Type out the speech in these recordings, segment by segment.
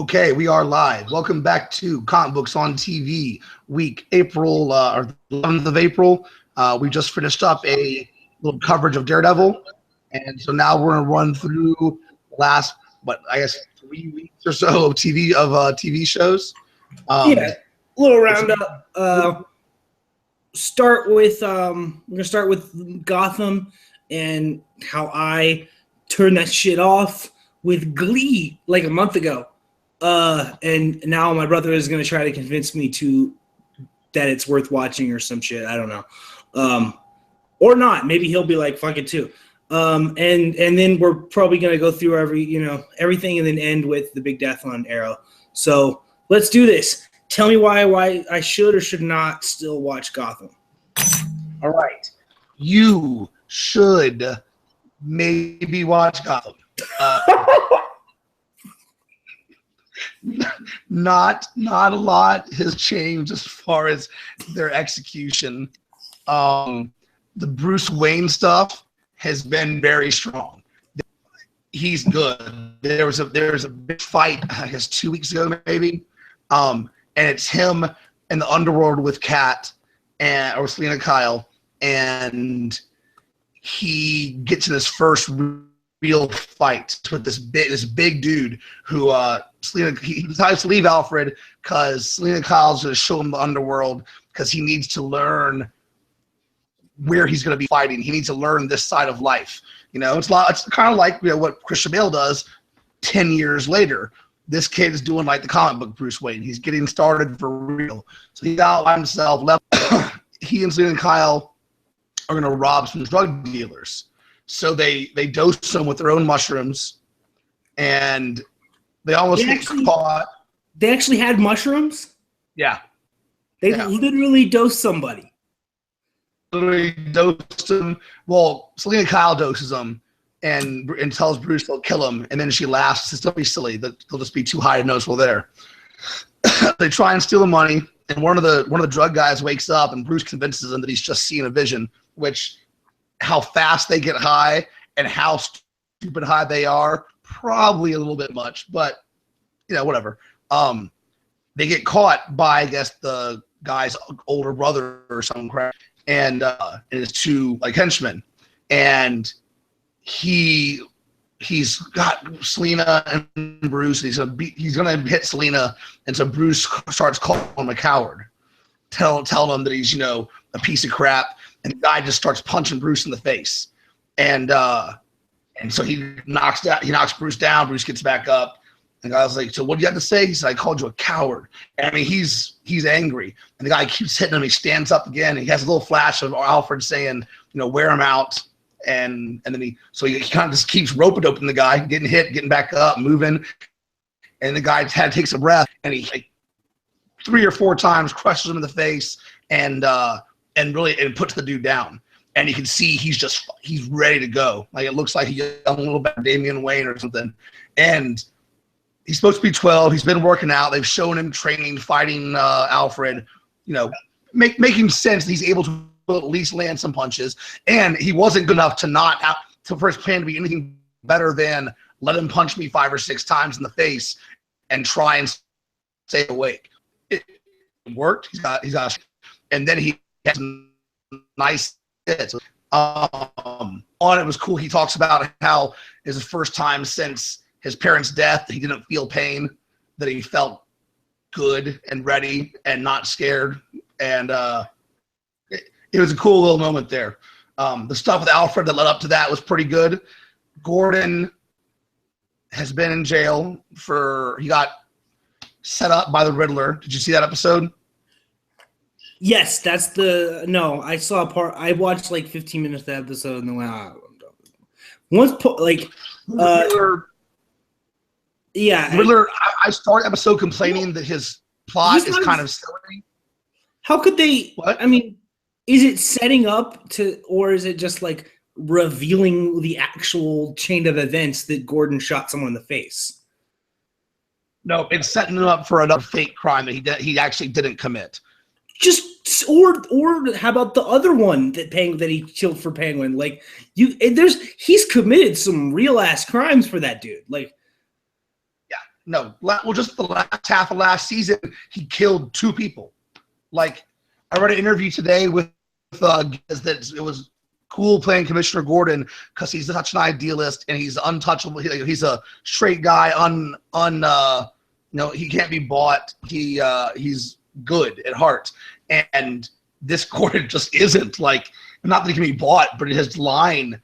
Okay, we are live. Welcome back to Comic Books on TV week, April or the 11th of April. We just finished up a little coverage of Daredevil, and so now we're gonna run through the last, I guess 3 weeks or so of TV shows. A little roundup. We're gonna start with Gotham and how I turned that shit off with glee like a month ago. And now my brother is going to try to convince me that it's worth watching or some shit. I don't know. Or not. Maybe he'll be like, fuck it too. And then we're probably going to go through everything and then end with the big death on Arrow. So let's do this. Tell me why I should or should not still watch Gotham. All right. You should maybe watch Gotham. Not a lot has changed as far as their execution. The Bruce Wayne stuff has been very strong. He's good. There was a big fight, I guess 2 weeks ago maybe, and it's him in the underworld with Kat or Selena Kyle, and he gets in his first real fight with this big dude who he decides to leave Alfred because Selena Kyle's going to show him the underworld because he needs to learn where he's going to be fighting. He needs to learn this side of life. It's kind of like what Christian Bale does 10 years later. This kid is doing like the comic book Bruce Wayne. He's getting started for real. So he's out by himself. He and Selena Kyle are going to rob some drug dealers. So they dose them with their own mushrooms, and they almost get caught. They actually had mushrooms? Yeah. They literally dosed somebody. Literally dosed them. Well, Selena Kyle doses them and tells Bruce they'll kill him, and then she laughs. It's don't be silly. They'll just be too high to notice we're there. They try and steal the money, and one of the drug guys wakes up, and Bruce convinces him that he's just seeing a vision, which how fast they get high and how stupid high they are, probably a little bit much, but whatever. They get caught by, I guess, the guy's older brother or some crap, and his two henchmen, and he's got Selena and Bruce. He's gonna hit Selena, and so Bruce starts calling him a coward, telling him that he's a piece of crap. And the guy just starts punching Bruce in the face, and so he knocks Bruce down. Bruce gets back up, and the guy's like, "So what do you have to say?" He said, "I called you a coward." And I mean, he's angry, and the guy keeps hitting him. He stands up again. He has a little flash of Alfred saying, "Wear him out," and then he kind of just keeps roping the guy, getting hit, getting back up, moving, and the guy takes a breath, and he 3 or 4 times crushes him in the face, and puts the dude down, and you can see he's ready to go. Like it looks like he's a little bit Damian Wayne or something. And he's supposed to be 12. He's been working out. They've shown him training, fighting Alfred. Making sense that he's able to at least land some punches. And he wasn't good enough for his plan to be anything better than let him punch me 5 or 6 times in the face and try and stay awake. It worked. He's got, and then he has nice hits. On it was cool. He talks about how it's the first time since his parents' death he didn't feel pain, that he felt good and ready and not scared. And it was a cool little moment there. The stuff with Alfred that led up to that was pretty good. Gordon has been in jail he got set up by the Riddler. Did you see that episode? Yes, I saw a part. I watched like 15 minutes of the episode and then went, I'm done. Riddler, I started episode complaining that his plot is kind of silly. How could they? What? I mean, is it setting up or is it just like revealing the actual chain of events that Gordon shot someone in the face? No, it's setting him up for another fake crime that he actually didn't commit. Or how about the other one that he killed for Penguin? Like he's committed some real ass crimes for that dude. Like, yeah, No, well, just the last half of last season, he killed 2 people. Like, I read an interview today with that it was cool playing Commissioner Gordon because he's such an idealist and he's untouchable. He's a straight guy, he can't be bought. He's good at heart, and this Gordon just isn't. Like, not that he can be bought, but his line,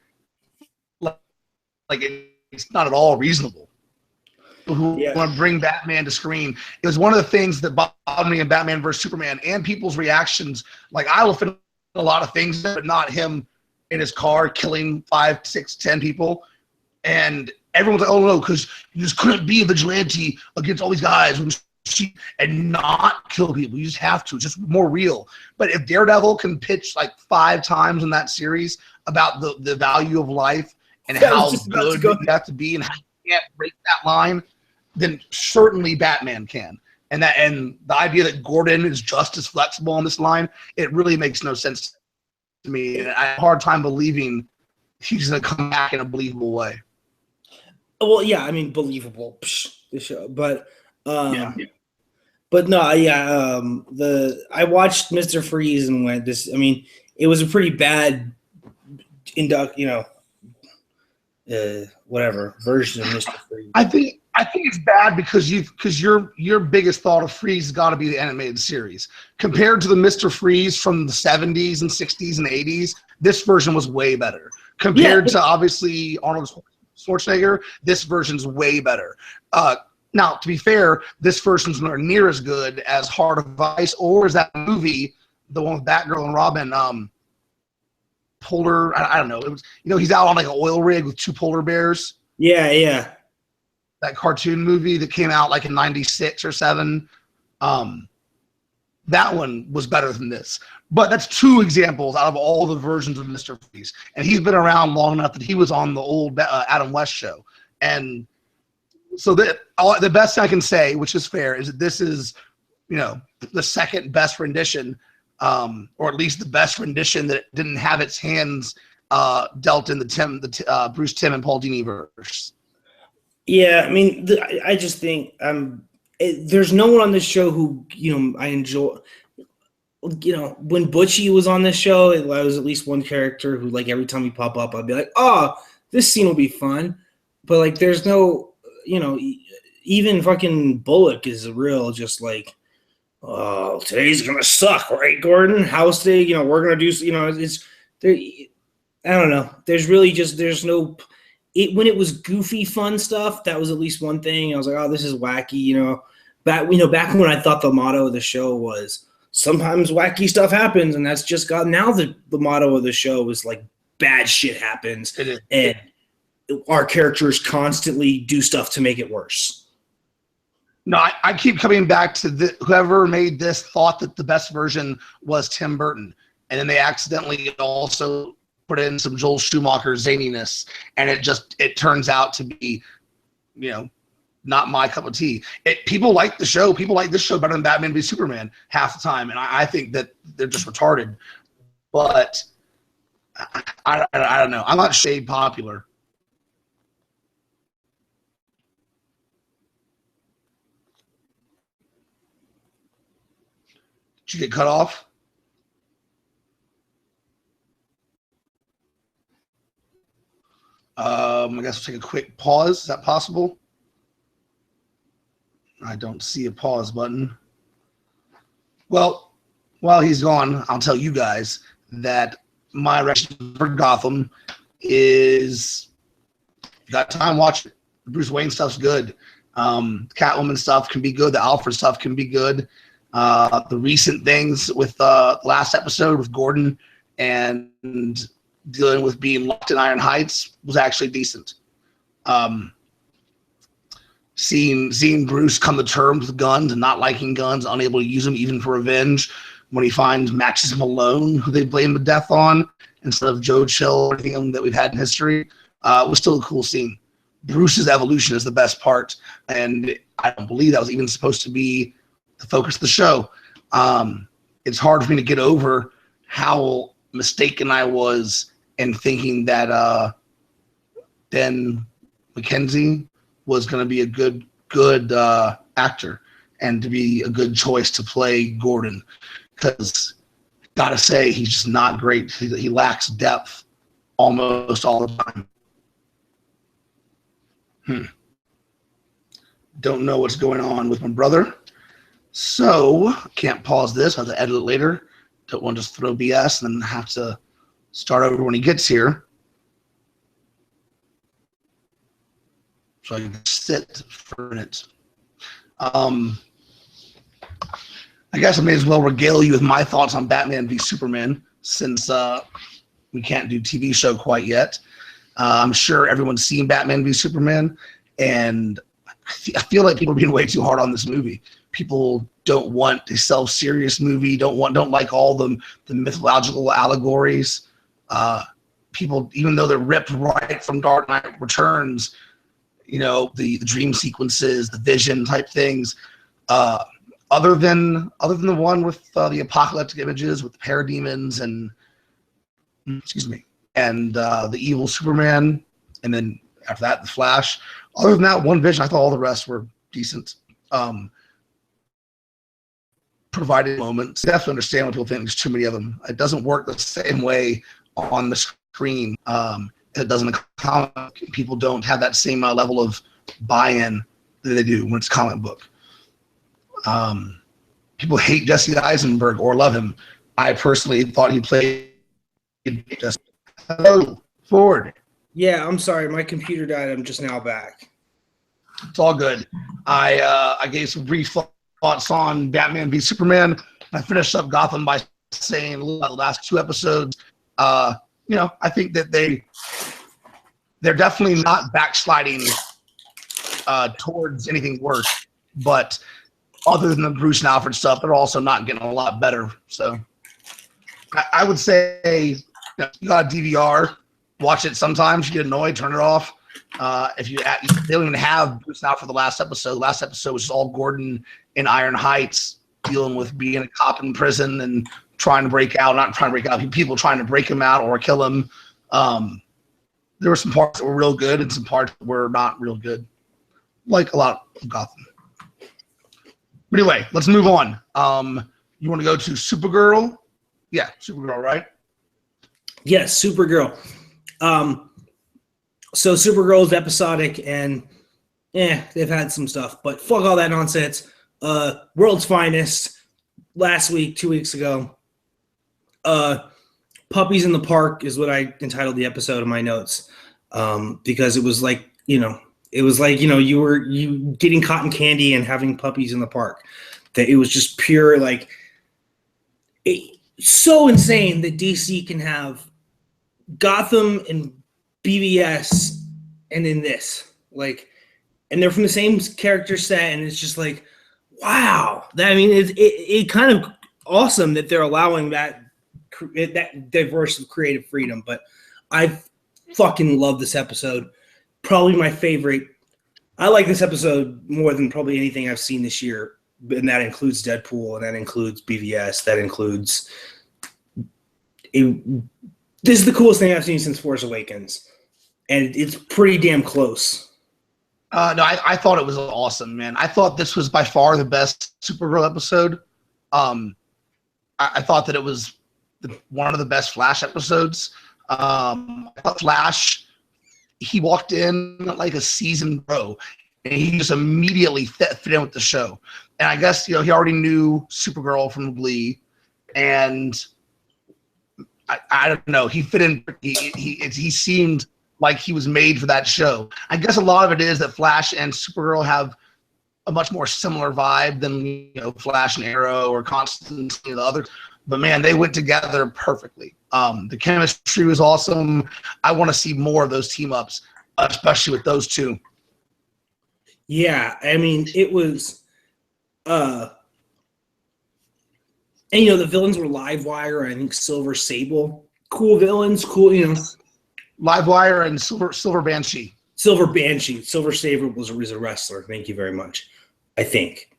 it's not at all reasonable. Who want to bring Batman to screen? It was one of the things that bothered me in Batman vs Superman and people's reactions. Like, I will fit a lot of things, but not him in his car killing 5, 6, 10 people. And everyone's like, oh no, because you just couldn't be a vigilante against all these guys and not kill people. You just have to. It's just more real. But if Daredevil can pitch like 5 times in that series about the value of life and how good you have to be and how you can't break that line, then certainly Batman can. And the idea that Gordon is just as flexible on this line, it really makes no sense to me. And I have a hard time believing he's going to come back in a believable way. Well, yeah, I mean, believable, the show, but but no, I watched Mr. Freeze and went this. I mean, it was a pretty bad whatever version of Mr. Freeze. I think it's bad because your biggest thought of Freeze has got to be the animated series. Compared to the Mr. Freeze from the 70s and 60s and 80s, this version was way better. Compared to obviously Arnold Schwarzenegger, this version's way better. Now, to be fair, this version's nowhere near as good as Heart of Ice or is that movie, the one with Batgirl and Robin, Polar, I don't know. It was, he's out on like an oil rig with 2 polar bears. Yeah. That cartoon movie that came out like in 96 or 7. That one was better than this. But that's 2 examples out of all the versions of Mr. Freeze. And he's been around long enough that he was on the old Adam West show. And so the best thing I can say, which is fair, is that this is, the second best rendition, or at least the best rendition that didn't have its hands dealt in the Bruce Timm and Paul Dini verse. Yeah, I mean, I just think there's no one on this show who I enjoy. When Butchie was on this show, it was at least one character who, like, every time he pop up, I'd be like, oh, this scene will be fun. But like, there's no, even fucking Bullock is a real just like, oh, today's gonna suck, right, Gordon? House day, we're gonna do, it's there. I don't know. There's no. When it was goofy, fun stuff, that was at least one thing. I was like, oh, this is wacky, Back when I thought the motto of the show was sometimes wacky stuff happens, and that's just got. Now the motto of the show is like bad shit happens, and our characters constantly do stuff to make it worse. No, I keep coming back to whoever made this thought that the best version was Tim Burton, and then they accidentally also put in some Joel Schumacher zaniness, and it turns out to be, not my cup of tea. People like the show. People like this show better than Batman v Superman half the time, and I think that they're just retarded. But I don't know. I'm not shade popular. Did you get cut off? I guess we'll take a quick pause. Is that possible? I don't see a pause button. Well, while he's gone, I'll tell you guys that my recommendation for Gotham is, you got time, watch it. The Bruce Wayne stuff's good. Catwoman stuff can be good. The Alfred stuff can be good. The recent things with the last episode with Gordon and dealing with being locked in Iron Heights was actually decent. Seeing Bruce come to terms with guns and not liking guns, unable to use them even for revenge, when he finds Maxis Malone, who they blame the death on, instead of Joe Chill or anything that we've had in history, was still a cool scene. Bruce's evolution is the best part, and I don't believe that was even supposed to be the focus of the show. It's hard for me to get over how mistaken I was in thinking that Ben McKenzie was going to be a good good actor and to be a good choice to play Gordon, because gotta say he's just not great. He lacks depth almost all the time. Don't know what's going on with my brother, so can't pause this. I have to edit it later. Don't want to just throw BS and then have to start over when he gets here. So I can sit for a minute. I guess I may as well regale you with my thoughts on Batman v Superman, since we can't do TV show quite yet. I'm sure everyone's seen Batman v Superman, and I feel like people are being way too hard on this movie. People don't want a self-serious movie, don't like all the mythological allegories. People, even though they're ripped right from Dark Knight Returns, you know, the dream sequences, the vision type things, other than the one with the apocalyptic images with the parademons and the evil Superman, and then after that the Flash. Other than that one vision, I thought all the rest were decent. Provided moments. I definitely understand when people think there's too many of them. It doesn't work the same way on the screen. It doesn't. People don't have that same level of buy-in that they do when it's a comic book. People hate Jesse Eisenberg or love him. I personally thought he played just. Hello, Ford. Yeah, I'm sorry. My computer died. I'm just now back. It's all good. I gave some brief thoughts on Batman v Superman. I finished up Gotham by saying the last 2 episodes. You know, I think that they're definitely not backsliding towards anything worse. But other than the Bruce and Alfred stuff, they're also not getting a lot better. So I would say, you know, you got a DVR, watch it sometimes. You get annoyed, turn it off. If you they don't even have Bruce and Alfred for the last episode. The last episode was just all Gordon in Iron Heights dealing with being a cop in prison and trying to break out, not trying to break out, people trying to break him out or kill him. There were some parts that were real good and some parts that were not real good, like a lot of Gotham. But anyway, let's move on. You want to go to Supergirl? Yeah, Supergirl, right? Yes, Supergirl. So Supergirl is episodic, and they've had some stuff, but fuck all that nonsense. World's Finest last week, 2 weeks ago. Puppies in the Park is what I entitled the episode in my notes, because it was like, you getting cotton candy and having puppies in the park. That it was just pure, like, so insane that DC can have Gotham and BVS and in this, like, and they're from the same character set, and it's just like, wow. It kind of awesome that they're allowing that diverse of creative freedom. But I fucking love this episode. Probably my favorite. I like this episode more than probably anything I've seen this year, and that includes Deadpool, and that includes BVS, that includes. This is the coolest thing I've seen since Force Awakens, and it's pretty damn close. No, I thought it was awesome, man. I thought this was by far the best Supergirl episode. I thought that it was one of the best Flash episodes. I thought Flash, he walked in like a seasoned pro, and he just immediately fit in with the show. And I guess, he already knew Supergirl from Glee, and I don't know, he fit in. He seemed like he was made for that show. I guess a lot of it is that Flash and Supergirl have a much more similar vibe than Flash and Arrow or Constantine, the other. But man, they went together perfectly. The chemistry was awesome. I want to see more of those team ups, especially with those two. Yeah, I mean, it was, and the villains were Livewire, I think Silver Sable. Cool villains, cool, Livewire and Silver Banshee. Silver Banshee. Silver Sable was a wrestler. Thank you very much. I think.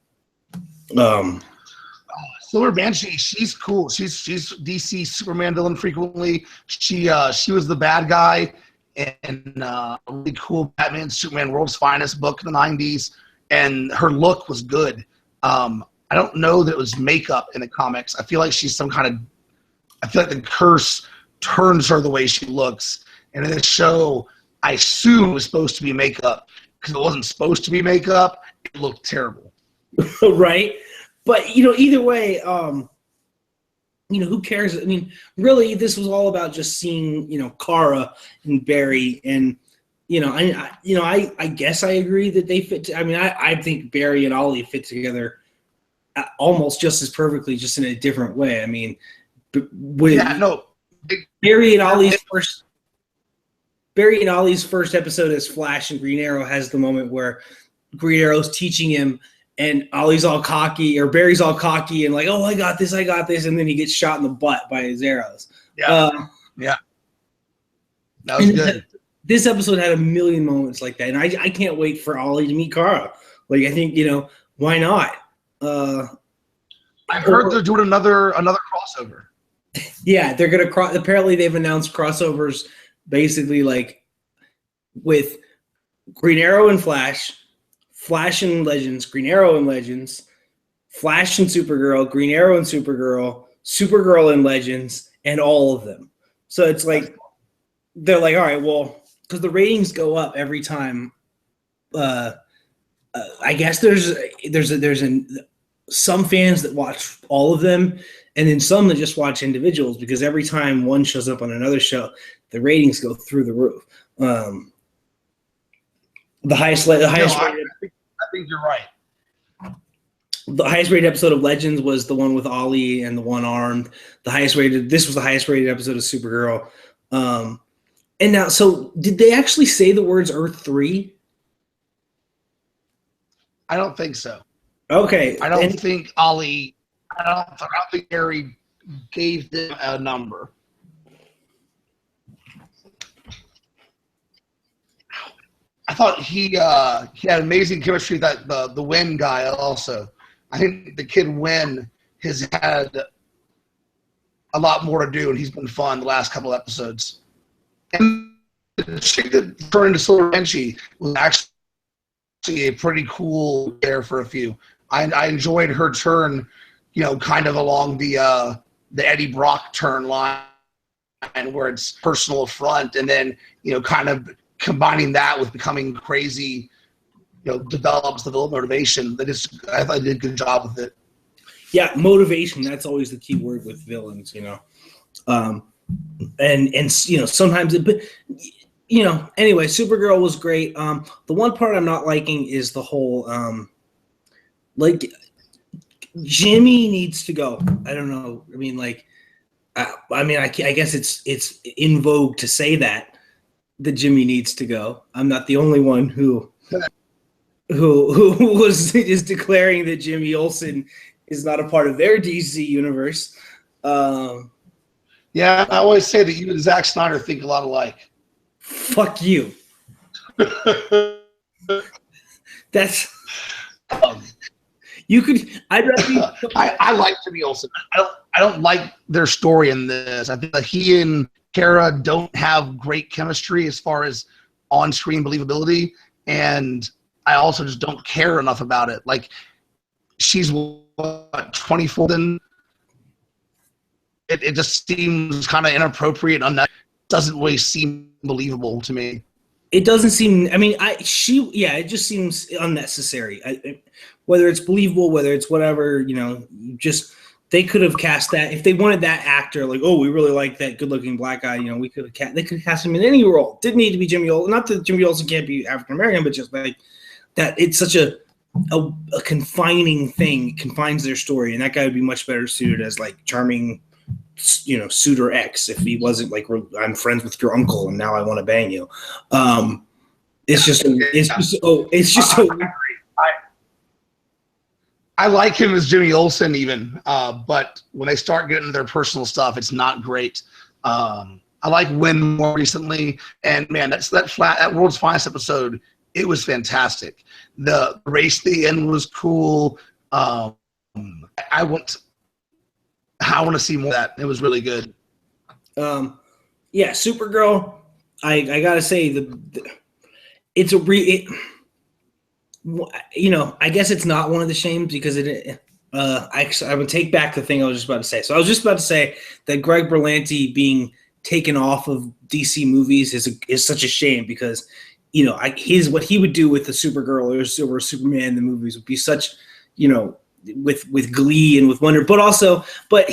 Silver Banshee, she's cool. She's DC Superman villain frequently. She was the bad guy in a really cool Batman Superman World's Finest book in the 90s. and her look was good. I don't know that it was makeup in the comics. I feel like she's some kind of. I feel like the curse turns her the way she looks, and in this show, I assume it was supposed to be makeup because it wasn't supposed to be makeup. It looked terrible. Right, but either way, who cares? I mean, really, this was all about just seeing Kara and Barry, and I guess I agree that they fit. I think Barry and Ollie fit together almost just as perfectly, just in a different way. I mean, Barry and Ollie's first episode as Flash and Green Arrow has the moment where Green Arrow's teaching him, and Ollie's all cocky, or Barry's all cocky, and like, oh, I got this, and then he gets shot in the butt by his arrows. Yeah, that was good. This episode had a million moments like that, and I can't wait for Ollie to meet Kara. Like, I think why not? I've heard they're doing another crossover. Yeah, they're gonna apparently they've announced crossovers basically like with Green Arrow and Flash, Flash and Legends, Green Arrow and Legends, Flash and Supergirl, Green Arrow and Supergirl, Supergirl and Legends, and all of them. So it's like they're like, all right, well, because the ratings go up every time. I guess there's some fans that watch all of them, and then some that just watch individuals, because every time one shows up on another show, the ratings go through the roof. The highest rated, I think you're right. The highest rated episode of Legends was the one with Ollie and the one armed. This was the highest rated episode of Supergirl. And now, so did they actually say the words Earth 3? I don't think so. Okay. I don't think Ollie. I don't think Gary gave them a number. I thought he had amazing chemistry with that the Wynn guy also. I think the kid Wynn has had a lot more to do, and he's been fun the last couple episodes. And the chick that turned into Silver Banshee was actually a pretty cool there for a few. I enjoyed her turn, kind of along the Eddie Brock turn line, where it's personal front, and then kind of combining that with becoming crazy, develops the motivation. I thought I did a good job with it. Yeah, motivation. That's always the key word with villains, and sometimes but anyway, Supergirl was great. The one part I'm not liking is the whole Jimmy needs to go. I don't know. I mean, I guess it's in vogue to say that Jimmy needs to go. I'm not the only one who is declaring that Jimmy Olsen is not a part of their DC universe. Yeah, I always say that you and Zack Snyder think a lot alike. Fuck you. That's you could. I'd rather. I like Jimmy Olsen. I don't like their story in this. I think that he and Kara don't have great chemistry as far as on-screen believability, and I also just don't care enough about it. Like, she's 24 then. It just seems kind of inappropriate and doesn't really seem believable to me. It doesn't seem. I mean, it just seems unnecessary. Whether it's believable, whether it's whatever, they could have cast that if they wanted that actor. Like, oh, we really like that good-looking black guy. They could have cast him in any role. Didn't need to be Jimmy Olsen. Not that Jimmy Olsen can't be African American, but just like that. It's such a confining thing. It confines their story, and that guy would be much better suited as like charming, suitor X if he wasn't like, I'm friends with your uncle and now I want to bang you. I like him as Jimmy Olsen even, but when they start getting into their personal stuff, it's not great. I like Wynn more recently, and man, that World's Finest episode, it was fantastic. The race at the end was cool. I want to see more of that. It was really good. Yeah, Supergirl. I gotta say the I guess it's not one of the shames because I would take back the thing I was just about to say. So I was just about to say that Greg Berlanti being taken off of DC movies is such a shame because, what he would do with the Supergirl or Superman in the movies would be such, with Glee and with Wonder, but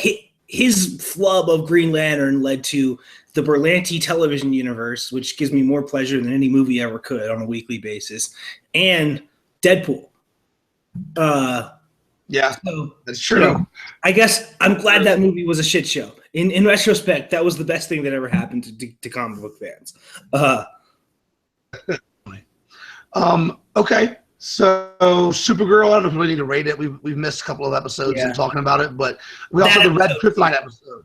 his flub of Green Lantern led to the Berlanti television universe, which gives me more pleasure than any movie ever could on a weekly basis, and Deadpool. Yeah, so, that's true. I guess I'm glad that movie was a shit show. In retrospect, that was the best thing that ever happened to comic book fans. Okay. So Supergirl, I don't know if we need to rate it. We've missed a couple of episodes in talking about it, but we also had the Red Kryptonite episode.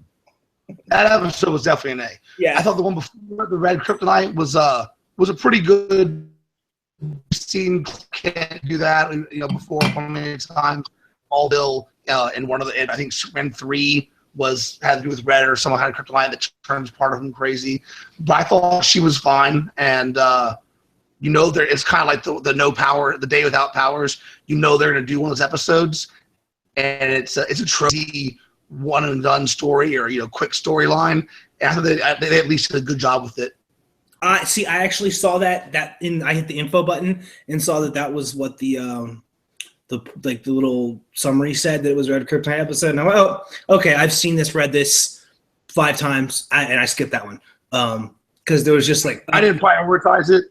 That episode was definitely an A. Yeah. I thought the one before the Red Kryptonite was a pretty good scene. Can't do that, before many times. Smallville, in one of the, I think Superman 3 had to do with Red or someone had a kryptonite that turns part of him crazy. But I thought she was fine, and it's kind of like the no power, the day without powers. They're going to do one of those episodes, and it's a trophy one and done story or quick storyline. And I thought they at least did a good job with it. I actually saw that I hit the info button and saw that was what the little summary said, that it was Red Kryptonite episode. And I went, oh, okay, I've read this 5 times, and I skipped that one because there was just I didn't prioritize it.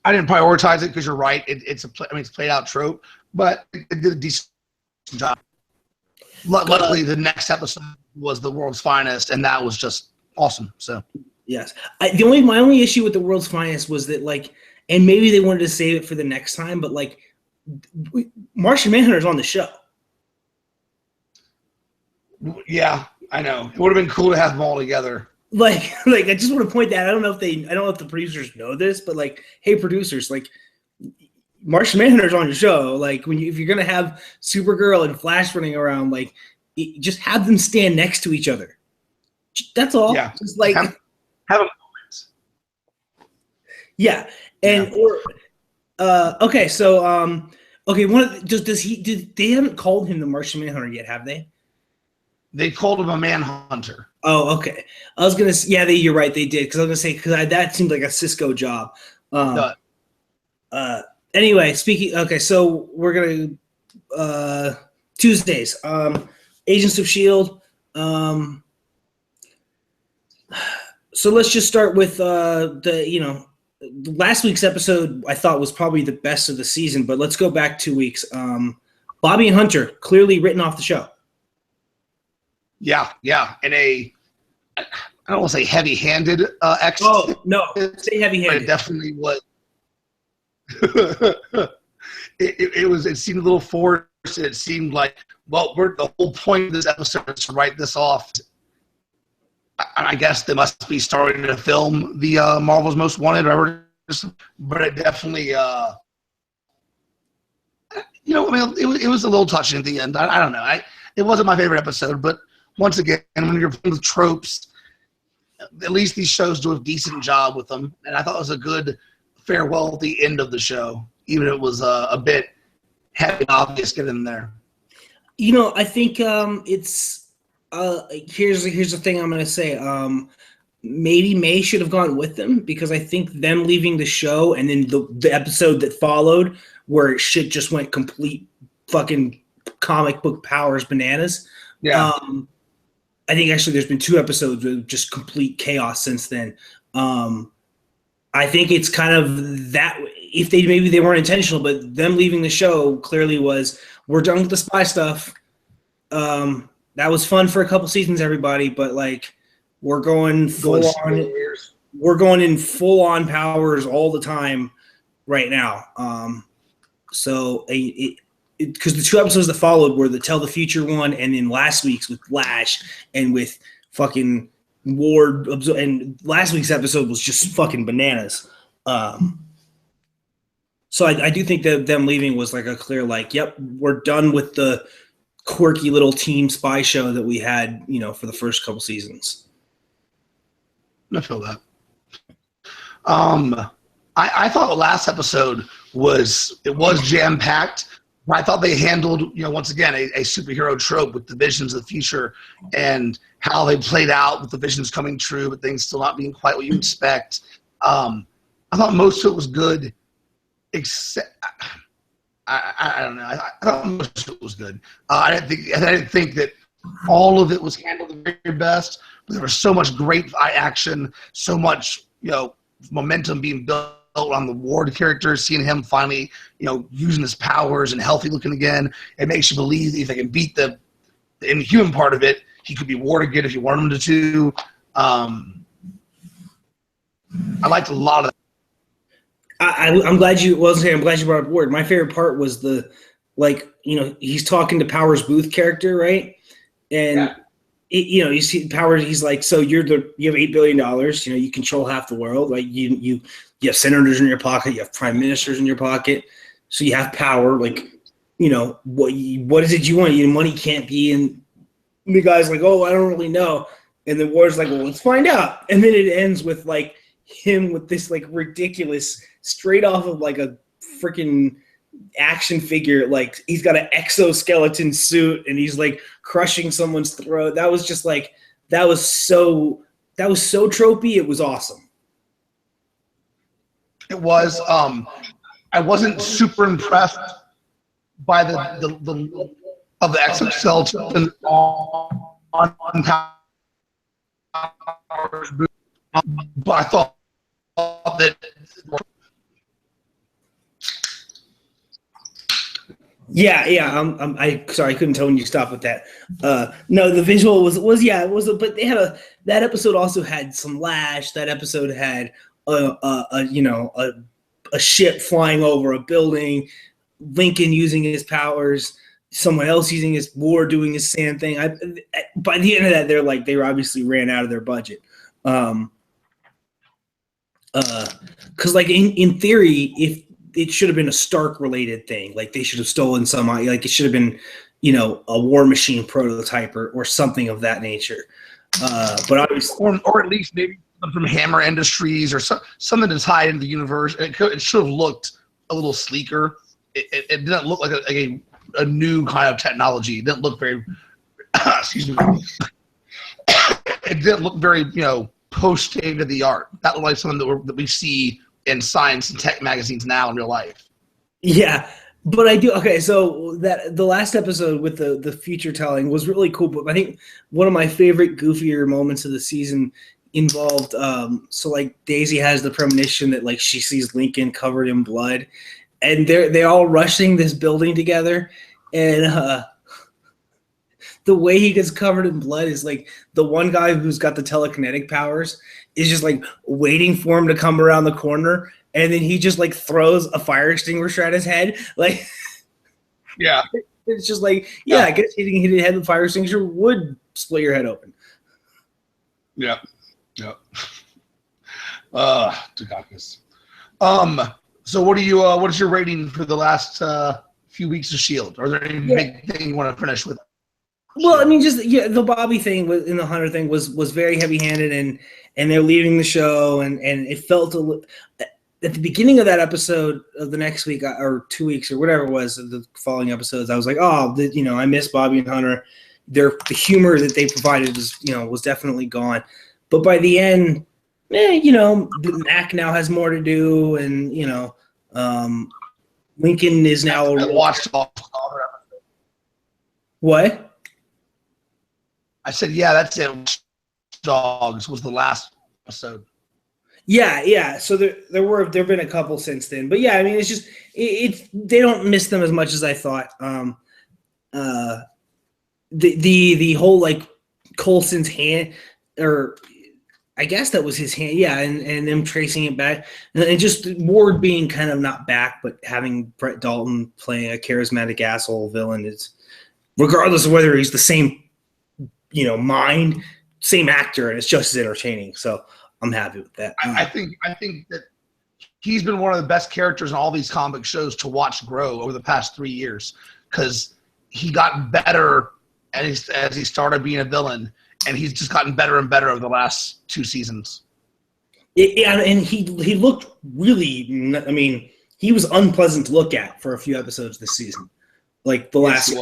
Because you're right. It's played out trope, but it did a decent job. Luckily, the next episode was The World's Finest, and that was just awesome. So yes, my only issue with The World's Finest was that and maybe they wanted to save it for the next time, but Martian Manhunter's on the show. Yeah, I know. It would have been cool to have them all together. I just want to point that. I don't know if the producers know this, but hey, producers, Martian Manhunter's on your show. If you're gonna have Supergirl and Flash running around, just have them stand next to each other. That's all. Yeah. Just have them. Yeah. And okay, so they haven't called him the Martian Manhunter yet, have they? They called him a Manhunter. Oh, okay. I was gonna say, you're right, they did, because I was gonna say that seemed like a Cisco job. Anyway, so we're gonna Tuesdays, Agents of S.H.I.E.L.D. So let's just start with last week's episode. I thought was probably the best of the season, but let's go back 2 weeks. Bobby and Hunter clearly written off the show. Yeah, and I don't want to say heavy-handed exit. Oh no, say heavy-handed. But it definitely was. It seemed a little forced. It seemed like, the whole point of this episode is to write this off. I guess they must be starting to film the Marvel's Most Wanted, but it definitely, it was a little touching at the end. I don't know. It wasn't my favorite episode, but once again, when you're playing with tropes, at least these shows do a decent job with them. And I thought it was a good farewell at the end of the show, even if it was a bit heavy and obvious getting in there. I think it's here's the thing I'm going to say. Maybe May should have gone with them, because I think them leaving the show and then the episode that followed where shit just went complete fucking comic book powers bananas. Yeah. I think actually there's been 2 episodes of just complete chaos since then. I think it's kind of that, if maybe they weren't intentional, but them leaving the show clearly was, we're done with the spy stuff. That was fun for a couple seasons, everybody, but we're going full on. We're going in full on powers all the time right now. Because the 2 episodes that followed were the Tell the Future one, and then last week's with Flash and with fucking Ward. And last week's episode was just fucking bananas. So I do think that them leaving was a clear, yep, we're done with the quirky little teen spy show that we had, for the first couple seasons. I feel that. I thought the last episode was jam packed. I thought they handled, once again, a superhero trope with the visions of the future and how they played out with the visions coming true, but things still not being quite what you expect. I thought most of it was good, except I don't know. I thought most of it was good. I didn't think that all of it was handled the very best. But there was so much great action, so much momentum being built on the Ward character, seeing him finally, using his powers and healthy looking again. It makes you believe that if they can beat the inhuman part of it, he could be Ward again if you want him to. I liked a lot of that. I'm glad you I'm glad you brought up Ward. My favorite part was he's talking to Powers Booth character, right? And you see Powers, he's like, so you have $8 billion, you control half the world, like you have senators in your pocket, you have prime ministers in your pocket, so you have power, what is it you want? Your money can't be. And the guy's like, oh, I don't really know. And then Ward's like, well, let's find out. And then it ends with him with this ridiculous, straight off of a freaking action figure, he's got an exoskeleton suit and he's crushing someone's throat. That was just that was so tropey. It was awesome. It was. I wasn't super impressed by the exoskeleton on Powers Booth, but I thought that. Yeah. I sorry, I couldn't tell when you stopped with that. No, the visual was but they had that episode also had some lash. That episode had a ship flying over a building, Lincoln using his powers, someone else using his war doing his sand thing. By the end of that, they obviously ran out of their budget. Because in theory, if it should have been a Stark related thing, they should have stolen some, it should have been, a War Machine prototype or something of that nature. But obviously, or at least maybe from Hammer Industries or something to tie into the universe. It should have looked a little sleeker. It didn't look like a new kind of technology. It didn't look very. Excuse me. It didn't look very post state of the art. That looked like something that we see in science and tech magazines now in real life. Yeah, but I do. Okay, so that the last episode with the future telling was really cool. But I think one of my favorite goofier moments of the season involved. Daisy has the premonition that she sees Lincoln covered in blood, and they're all rushing this building together, and the way he gets covered in blood is the one guy who's got the telekinetic powers is just waiting for him to come around the corner, and then he just throws a fire extinguisher at his head. Yeah, it's just I guess hitting his head with a fire extinguisher would split your head open. Yeah. Dukakis. So what is your rating for the last few weeks of S.H.I.E.L.D.? Are there any big thing you want to finish with? Well, I mean, the Bobby thing in the Hunter thing was very heavy-handed, and they're leaving the show, and it felt at the beginning of that episode of the next week or 2 weeks or whatever it was, the following episodes, I was like, I miss Bobby and Hunter. The humor that they provided was definitely gone, but by the end, Mac now has more to do, and Lincoln is now. I watched all the other episodes. What? I said, yeah, that's it. Dogs was the last episode. Yeah. So there've been a couple since then, but yeah, I mean, it's just they don't miss them as much as I thought. The whole Coulson's hand, or I guess that was his hand, yeah, and them tracing it back, and just Ward being kind of not back, but having Brett Dalton playing a charismatic asshole villain is, regardless of whether he's the same. Mind, same actor, and it's just as entertaining. So I'm happy with that. I think that he's been one of the best characters in all these comic shows to watch grow over the past 3 years, because he got better as he started being a villain, and he's just gotten better and better over the last 2 seasons. And he looked really. I mean, he was unpleasant to look at for a few episodes this season. Like the last,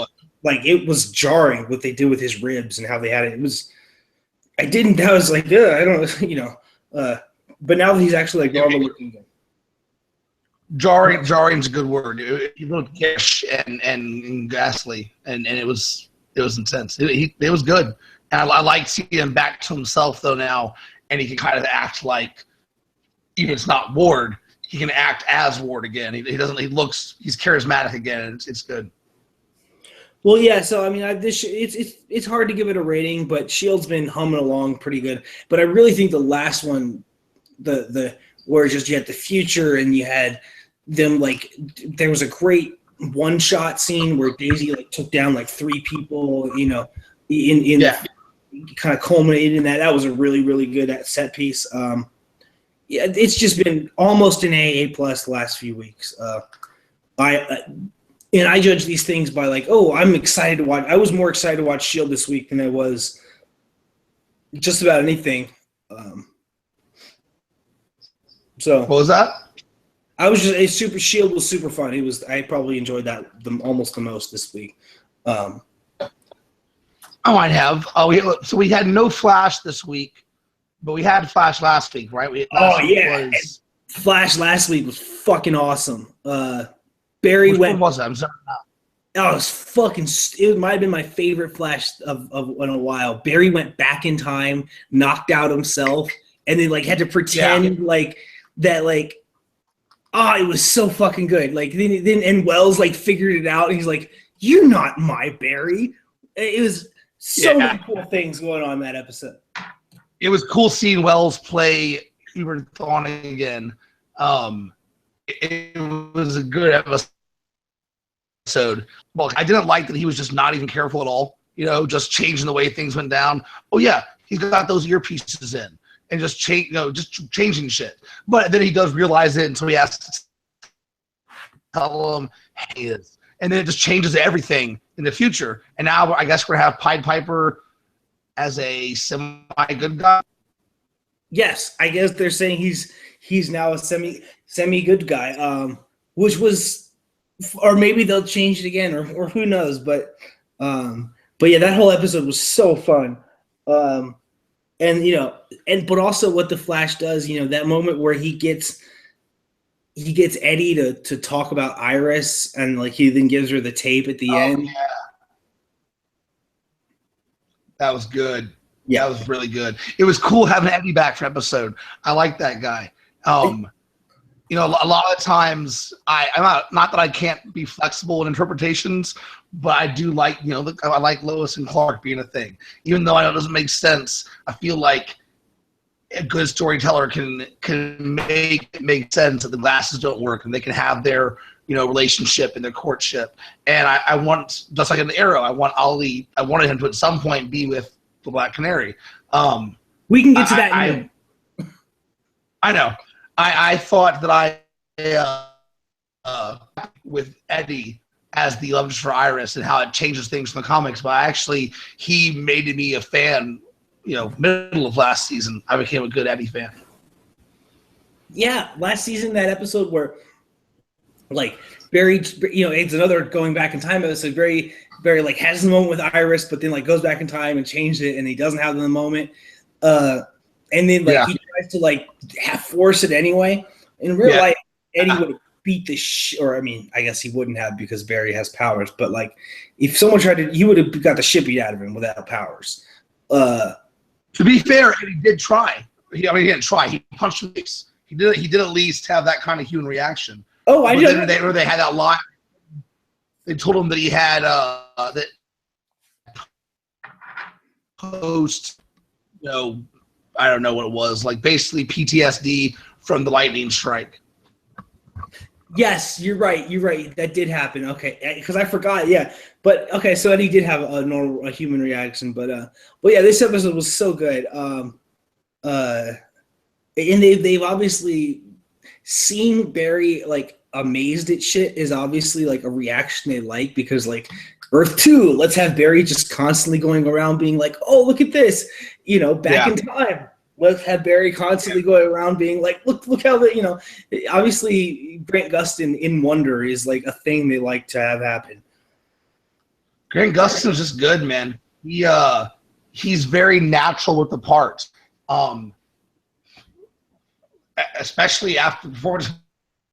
like it was jarring what they did with his ribs and how they had it. It was. I was like, I don't, but now that he's actually like normal looking again. Jarring's a good word. He looked gish and ghastly, and it was intense. It was good, and I like seeing him back to himself though now, and he can kind of act like, even if it's not Ward, he can act as Ward again. He's charismatic again. It's good. Well, yeah. So I mean, it's hard to give it a rating, but Shield's been humming along pretty good. But I really think the last one, the where just you had the future and you had them like there was a great one shot scene where Daisy like took down like 3 people, in kind of culminated in that. That was a really, really good set piece. It's just been almost an AA plus the last few weeks. I judge these things by like, I'm excited to watch. I was more excited to watch Shield this week than I was just about anything. So what was that? I was just Super Shield was super fun. I probably enjoyed that almost the most this week. I might have. We had no Flash this week, but we had Flash last week, right? Flash last week was fucking awesome. Barry Which went. one was it? I'm sorry. Oh, it was fucking. It might have been my favorite Flash of in a while. Barry went back in time, knocked out himself, and then like had to pretend like that like. Oh, it was so fucking good. Like then Wells like figured it out. And he's like, "You're not my Barry." It was so many cool things going on in that episode. It was cool seeing Wells play Hubert Thawne again. It was a good episode. Well, I didn't like that he was just not even careful at all. Just changing the way things went down. Oh yeah, he's got those earpieces in. And just changing shit. But then he does realize it, and so he has to tell him, hey, and then it just changes everything in the future. And now I guess we're going to have Pied Piper as a semi-good guy. Yes, I guess they're saying he's now a semi-good guy, which was, or maybe they'll change it again, or who knows. But yeah, that whole episode was so fun. But also what the Flash does, that moment where he gets Eddie to talk about Iris, and like he then gives her the tape at the end. Yeah. That was good. Yeah, that was really good. It was cool having Eddie back for episode. I like that guy. A lot of times I'm not that I can't be flexible in interpretations, but I do like, I like Lois and Clark being a thing. Even though I know it doesn't make sense, I feel like a good storyteller can make it make sense that the glasses don't work and they can have their, relationship and their courtship. And I want, just like in the Arrow, I wanted him to at some point be with the Black Canary. We can get to that. I know. I thought that with Eddie as the love interest for Iris and how it changes things from the comics, but he made me a fan. Middle of last season, I became a good Eddie fan. Yeah, last season, that episode where, like, Barry, it's another going back in time episode. Barry like has the moment with Iris, but then like goes back in time and changed it, and he doesn't have the moment. And then like he tries to like force it anyway. In real life, Eddie would have beat the or I mean, I guess he wouldn't have because Barry has powers. But like, if someone tried to, he would have got the shit beat out of him without powers. To be fair, Eddie did try. He didn't try. He punched him in the face. He did at least have that kind of human reaction. Oh, I did. They had that line. They told him that he had that post. I don't know what it was. Like basically PTSD from the lightning strike. Yes, you're right. That did happen. Okay, because I forgot. Yeah, but okay. So Eddie did have a human reaction, but yeah, this episode was so good. And they've obviously seen Barry like amazed at shit is obviously like a reaction they like, because like Earth 2, let's have Barry just constantly going around being like, oh, look at this, back in time. Let's have Barry constantly going around being like, look how obviously Grant Gustin in Wonder is like a thing they like to have happen. Grant Gustin's just good, man. He's very natural with the parts. Especially before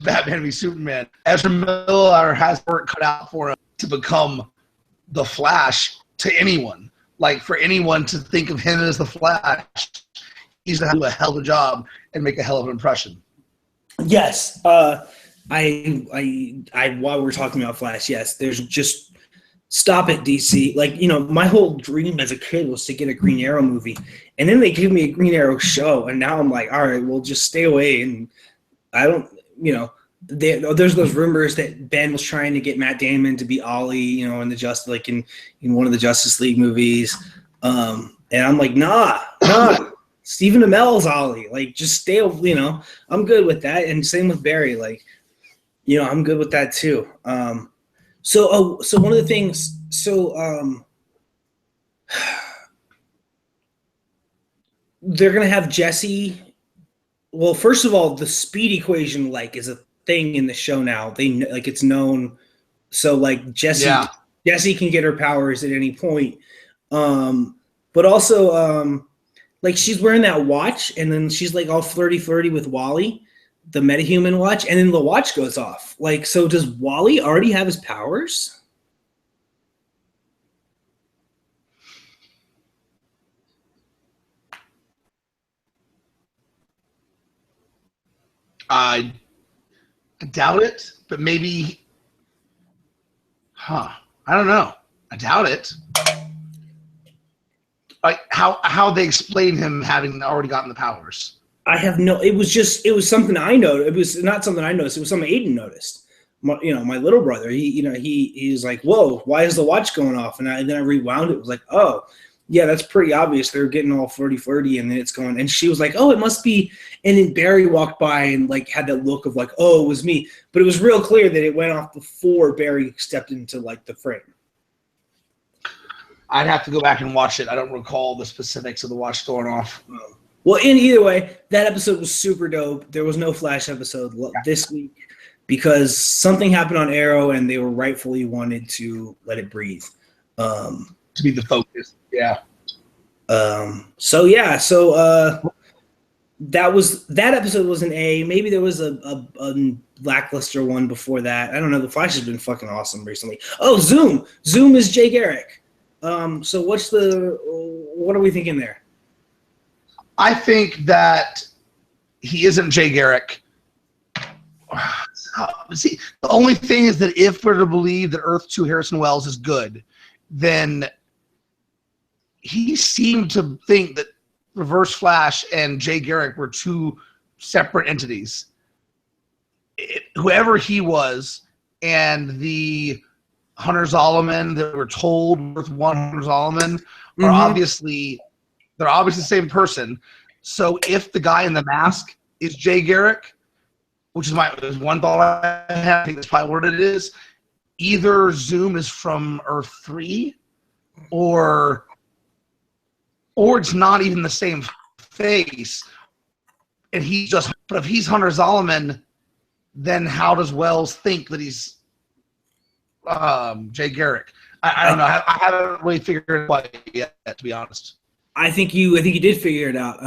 Batman v Superman. Ezra Miller has work cut out for him to become the Flash to anyone. Like, for anyone to think of him as the Flash, he's going to do a hell of a job and make a hell of an impression. Yes. While we're talking about Flash, yes, there's just stop it, DC. Like, my whole dream as a kid was to get a Green Arrow movie. And then they give me a Green Arrow show. And now I'm like, all right, well, just stay away. And I don't, there's those rumors that Ben was trying to get Matt Damon to be Ollie, in the in one of the Justice League movies. And I'm like, nah. Stephen Amell's Ollie. Like, just stay, I'm good with that. And same with Barry. Like, I'm good with that too. So one of the things, they're going to have Jesse. Well, first of all, the speed equation, is a thing in the show now. It's known. So Jesse can get her powers at any point. But also, she's wearing that watch, and then she's all flirty with Wally, the metahuman watch, and then the watch goes off. So does Wally already have his powers? I doubt it, but maybe. I don't know. I doubt it. How they explain him having already gotten the powers. I have no. It was something I noticed. It was not something I noticed. It was something Aiden noticed. My little brother. He was like, "Whoa, why is the watch going off?" And then I rewound it. It was like, "Oh, yeah, that's pretty obvious. They're getting all flirty, and then it's going." And she was like, "Oh, it must be." And then Barry walked by and had that look of "Oh, it was me." But it was real clear that it went off before Barry stepped into the frame. I'd have to go back and watch it. I don't recall the specifics of the watch going off. Well, in either way, that episode was super dope. There was no Flash episode this week because something happened on Arrow, and they were rightfully wanted to let it breathe. To be the focus, yeah. So that episode was an A. Maybe there was a lackluster one before that. I don't know. The Flash has been fucking awesome recently. Oh, Zoom. Zoom is Jay Garrick. So what are we thinking there? I think that he isn't Jay Garrick. See, the only thing is that if we're to believe that Earth 2 Harrison Wells is good, then he seemed to think that Reverse Flash and Jay Garrick were two separate entities. Whoever he was and the Hunter Zolomon that were told with one Hunter Zolomon are obviously the same person. So if the guy in the mask is Jay Garrick, which is one thought I have, I think that's probably what it is, either Zoom is from Earth 3 or it's not even the same face. And but if he's Hunter Zolomon, then how does Wells think that he's Jay Garrick? I don't know. I haven't really figured it out yet, to be honest. I think you did figure it out.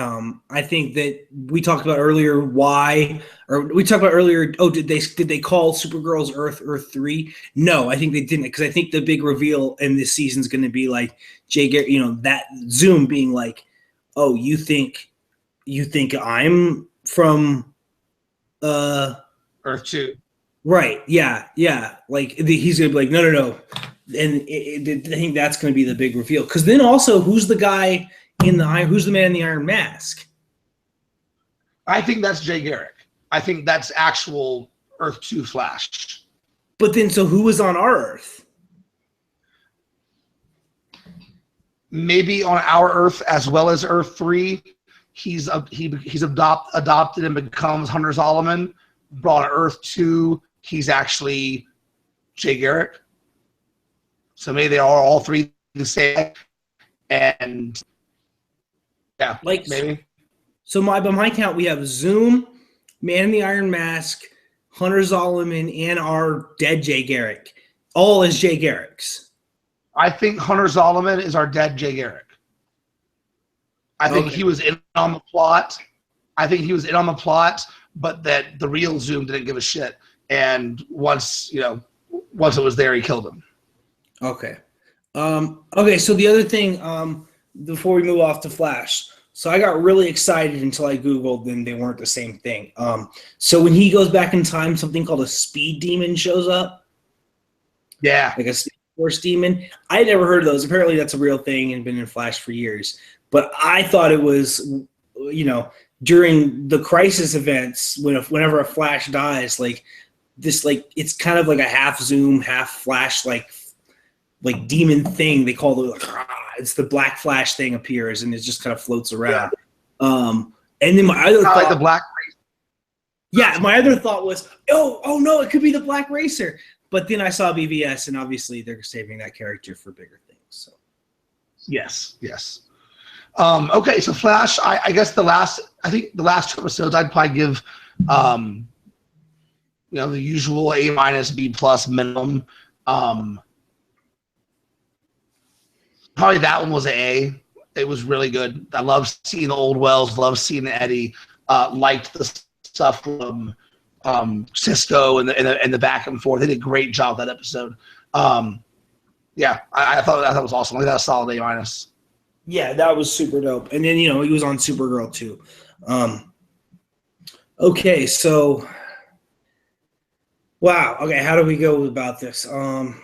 I think that we talked about earlier did they call Supergirl's Earth 3? No, I think they didn't, because I think the big reveal in this season is going to be Jay Garrick, that Zoom being oh, you think I'm from Earth 2. Right. Yeah. He's going to be no. And I think that's going to be the big reveal. Because then also, who's the man in the Iron Mask? I think that's Jay Garrick. I think that's actual Earth 2 Flash. But then, so who was on our Earth? Maybe on our Earth as well as Earth 3, he's adopted and becomes Hunter Zolomon. Brought on Earth 2, he's actually Jay Garrick. So maybe they are all three the same. And yeah, maybe. So by my count, we have Zoom, Man in the Iron Mask, Hunter Zolomon, and our dead Jay Garrick, all as Jay Garricks. I think Hunter Zolomon is our dead Jay Garrick. I think he was in on the plot. But that the real Zoom didn't give a shit. And once it was there, he killed him. Okay. Okay, so the other thing, before we move off to Flash, so I got really excited until I Googled, and they weren't the same thing. So when he goes back in time, something called a speed demon shows up. Yeah. Like a Speed Force demon. I had never heard of those. Apparently that's a real thing and been in Flash for years. But I thought it was, during the Crisis events, whenever a Flash dies, it's kind of like a half Zoom, half Flash, like demon thing. They call it it's the Black Flash thing appears and it just kind of floats around. Yeah. And then my other thought, like the Black Racer. Yeah, my other thought was, oh no, it could be the Black Racer. But then I saw BVS, and obviously they're saving that character for bigger things. So yes. Okay, so Flash, I guess the last two episodes I'd probably give the usual A-, B+ minimum. Probably that one was an A. It was really good. I love seeing the old Wells, love seeing Eddie, liked the stuff from Cisco and the back and forth. They did a great job that episode. I thought that was awesome. Like that was solid A-. Yeah, that was super dope. And then, he was on Supergirl too. Okay, so wow. Okay, how do we go about this? Fucking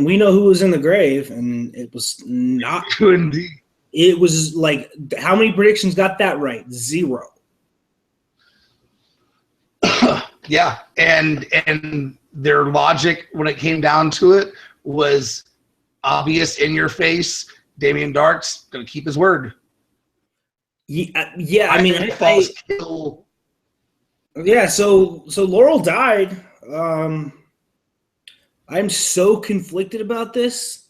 we know who was in the grave, and it was not good indeed. It was like, how many predictions got that right? 0. Yeah, and their logic when it came down to it was obvious, in your face. Damien Dark's gonna keep his word. Yeah. I mean, kill. Yeah. So Laurel died. I'm so conflicted about this.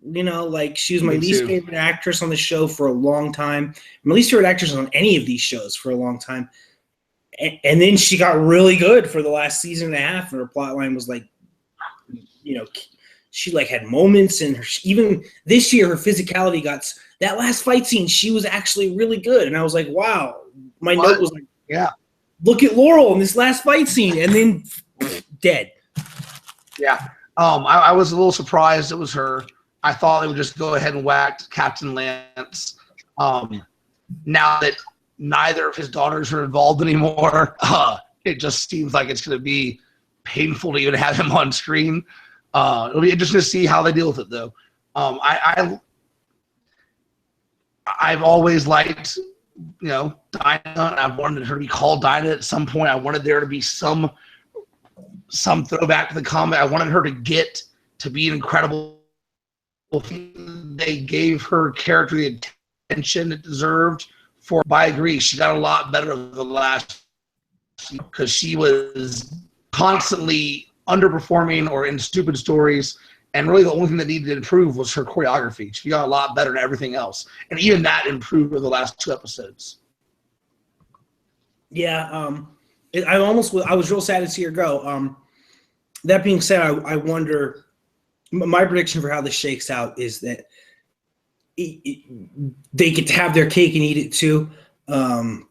She was my least favorite actress on the show for a long time. My least favorite actress on any of these shows for a long time. And then she got really good for the last season and a half, and her plot line was she had moments, and even this year her physicality that last fight scene, she was actually really good, and I was like, wow. My note was like, yeah, look at Laurel in this last fight scene, and then dead. Yeah. I was a little surprised it was her. I thought they would just go ahead and whack Captain Lance. Now that neither of his daughters are involved anymore, it just seems like it's going to be painful to even have him on screen. It'll be interesting to see how they deal with it, though. I've always liked, Dinah, and I've wanted her to be called Dinah at some point. I wanted there to be some throwback to the comic. I wanted her to get to be an incredible. They gave her character the attention it deserved. But I agree, she got a lot better over the last, because she was constantly underperforming or in stupid stories, and really the only thing that needed to improve was her choreography. She got a lot better than everything else, and even that improved over the last 2 episodes. Yeah, I was real sad to see her go. That being said, I wonder. My prediction for how this shakes out is that they get to have their cake and eat it too. In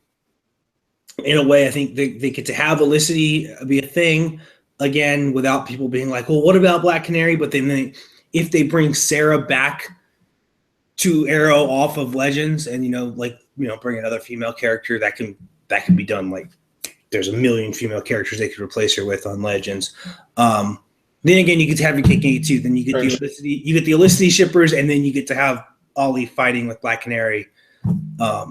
a way, I think they get to have Felicity be a thing again without people being like, well, what about Black Canary? But then if they bring Sarah back to Arrow off of Legends and, bring another female character, that can be done. Like, there's a million female characters they could replace her with on Legends. Then again, you get to have your cake and eat it too. Then you get the Felicity shippers, and then you get to have Ollie fighting with Black Canary, at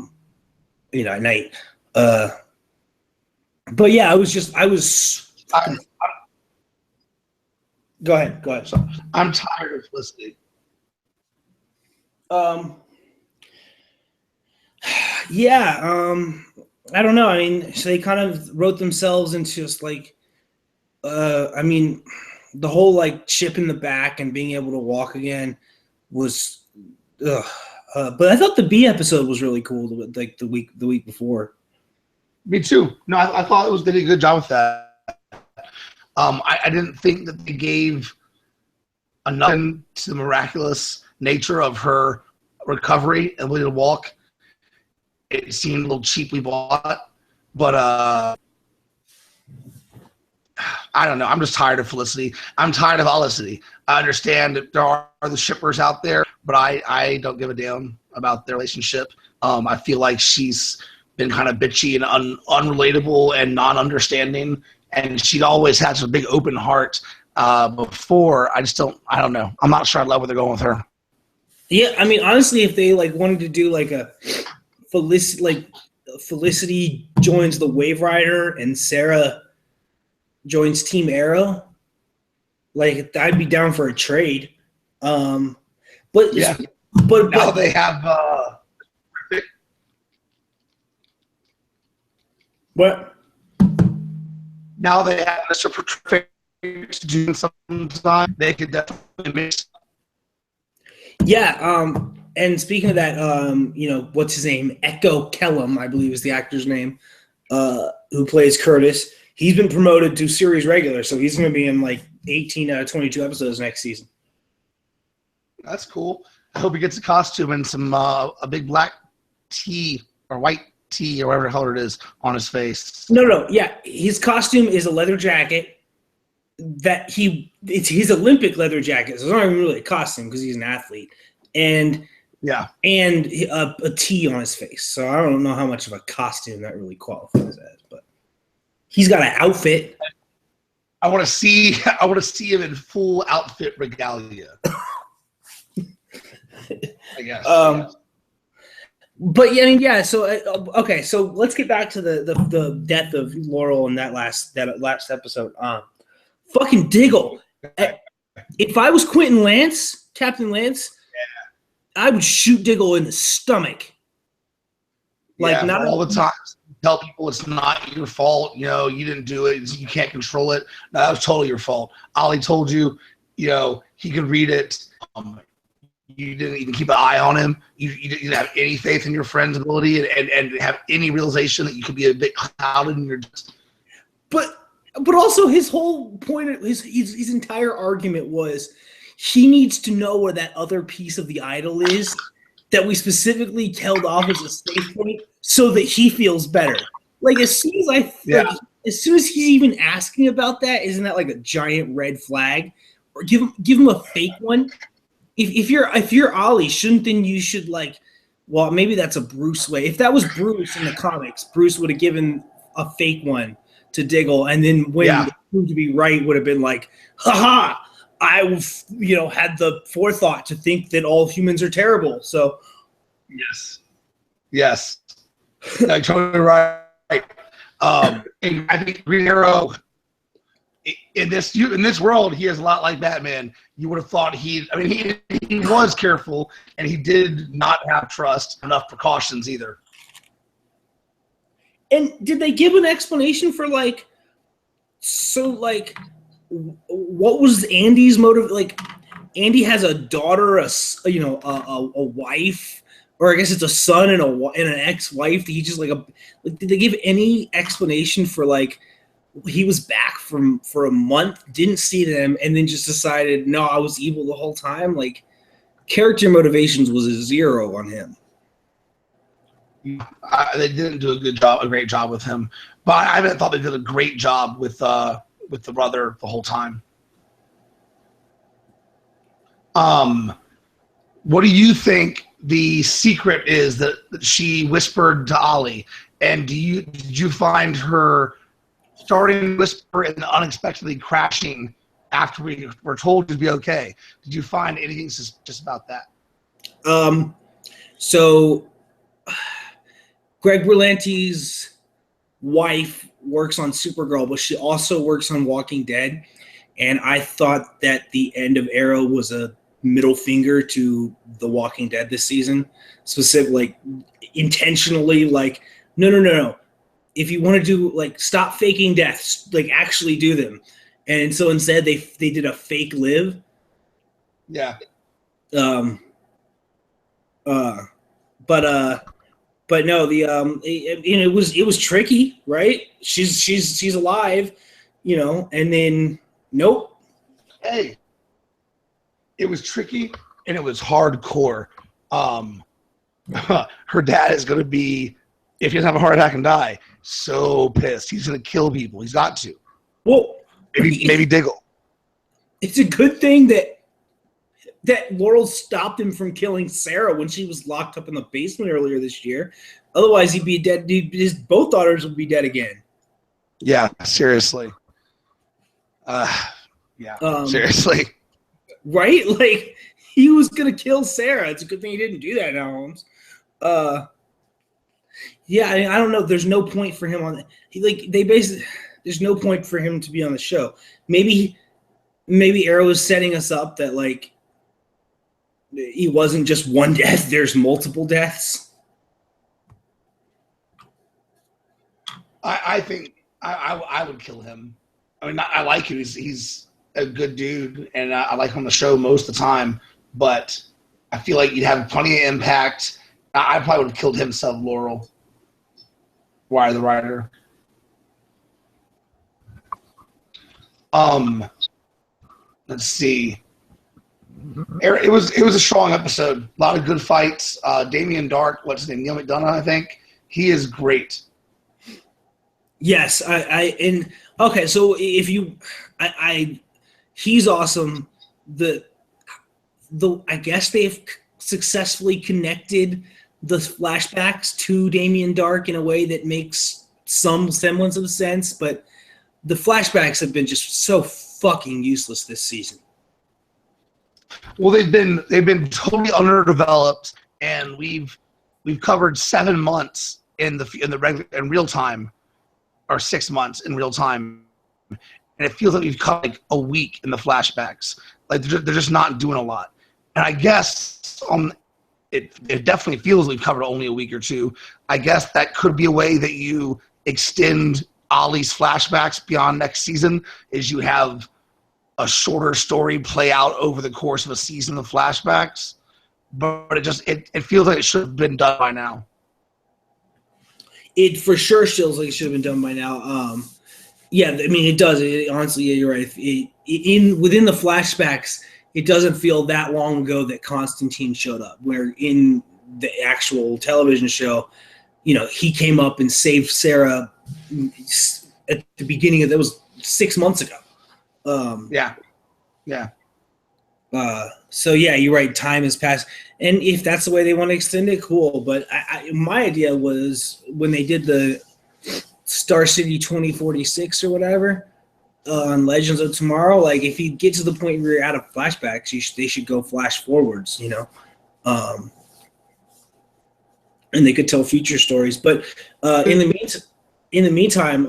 night. But yeah, Go ahead. So, I'm tired of Felicity. I don't know. I mean, so they kind of wrote themselves into just the whole chip in the back and being able to walk again was, But I thought the B episode was really cool, like the week before. Me too. No, I thought they did a good job with that. I didn't think that they gave enough to the miraculous nature of her recovery and ability to walk. It seemed a little cheaply bought, but I don't know. I'm just tired of Felicity. I'm tired of Olicity. I understand that there are the shippers out there, but I don't give a damn about their relationship. I feel like she's been kind of bitchy and unrelatable and non-understanding, and she'd always had such a big open heart before. I don't know. I'm not sure I love where they're going with her. Yeah, I mean, honestly, if they like wanted to do like a Felicity joins the Wave Rider and Sarah joins Team Arrow, like I'd be down for a trade. But yeah, but now they have what? Now they have Mr. Perfect doing something. They could definitely mix. Yeah, and speaking of that, what's his name? Echo Kellum, I believe is the actor's name, who plays Curtis. He's been promoted to series regular, so he's going to be in like 18 out of 22 episodes next season. That's cool. I hope he gets a costume and some a big black tee or white tee or whatever the hell it is on his face. No, yeah, his costume is a leather jacket. It's his Olympic leather jacket, so it's not even really a costume because he's an athlete, and a tee on his face. So I don't know how much of a costume that really qualifies as, but he's got an outfit. I want to see him in full outfit regalia. I guess. But yeah, I mean, yeah. So okay, so let's get back to the death of Laurel in that last episode. Fucking Diggle. If I was Captain Lance, I would shoot Diggle in the stomach. Like not all the time. Tell people it's not your fault. You know, you didn't do it. You can't control it. No, that was totally your fault. Ollie told you, he could read it. You didn't even keep an eye on him. You didn't have any faith in your friend's ability and have any realization that you could be a bit clouded in your. But also his whole point, his entire argument was he needs to know where that other piece of the idol is that we specifically held off as a safe point so that he feels better. Like as soon as he's even asking about that, isn't that like a giant red flag? Or give him a fake one. If you're Ollie, you should like, well, maybe that's a Bruce way. If that was Bruce in the comics, Bruce would have given a fake one to Diggle, and then when it proved to be right, would have been like, haha, I had the forethought to think that all humans are terrible. So yes, no, totally right. And I think Green Arrow in this world, he is a lot like Batman. You would have thought he was careful, and he did not have trust enough precautions either. And did they give an explanation for what was Andy's motive? Like, Andy has a daughter, a wife, or I guess it's a son and an ex-wife. He just did they give any explanation for he was back for a month, didn't see them, and then just decided, no, I was evil the whole time? Like, character motivations was a 0 on him. They didn't do a great job with him, but I haven't thought they did a great job with the brother the whole time. What do you think the secret is that she whispered to Ollie? And did you find her starting to whisper and unexpectedly crashing after we were told to be okay? Did you find anything just about that? So Greg Berlanti's wife works on Supergirl, but she also works on Walking Dead. And I thought that the end of Arrow was a middle finger to The Walking Dead this season. Specifically, intentionally, no. If you want to do, stop faking deaths, actually do them. And so instead they did a fake live. Yeah. But no, it was tricky, right? She's alive, and then nope. Hey, it was tricky and it was hardcore. Her dad is going to be, if he doesn't have a heart attack and die, so pissed. He's going to kill people. He's got to. Well, maybe Diggle. It's a good thing that Laurel stopped him from killing Sarah when she was locked up in the basement earlier this year. Otherwise, he'd be dead. His both daughters would be dead again. Yeah, seriously. Seriously. Right? Like, he was going to kill Sarah. It's a good thing he didn't do that now, Holmes. Yeah, I mean, I don't know. There's no point for him on there's no point for him to be on the show. Maybe Arrow is setting us up that, like, he wasn't just one death. There's multiple deaths. I think I would kill him. I mean, I like him. He's a good dude, and I like him on the show most of the time. But I feel like you'd have plenty of impact. I probably would have killed him instead of Laurel. Wire the writer. Let's see. It was a strong episode. A lot of good fights. Damien Dark, what's his name? Neil McDonough, I think. He is great. Yes, okay. So if you, he's awesome. I guess they've successfully connected the flashbacks to Damien Dark in a way that makes some semblance of sense, but the flashbacks have been just so fucking useless this season. Well, they've been totally underdeveloped, and we've covered 7 months in real time, or 6 months in real time, and it feels like we've covered like a week in the flashbacks. Like they're just not doing a lot. And I guess it definitely feels we've covered only a week or two. I guess that could be a way that you extend Ollie's flashbacks beyond next season, is you have a shorter story play out over the course of a season of flashbacks. But it feels like it should have been done by now. It for sure feels like it should have been done by now. Yeah, I mean, it does. Honestly, yeah, you're right. Within the flashbacks, it doesn't feel that long ago that Constantine showed up, where in the actual television show, he came up and saved Sarah at the beginning of, that was 6 months ago. Yeah. So yeah, you're right. Time has passed, and if that's the way they want to extend it, cool. But my idea was when they did the Star City 2046 or whatever on Legends of Tomorrow. Like, if you get to the point where you're out of flashbacks, they should go flash forwards. And they could tell future stories. But in the meantime,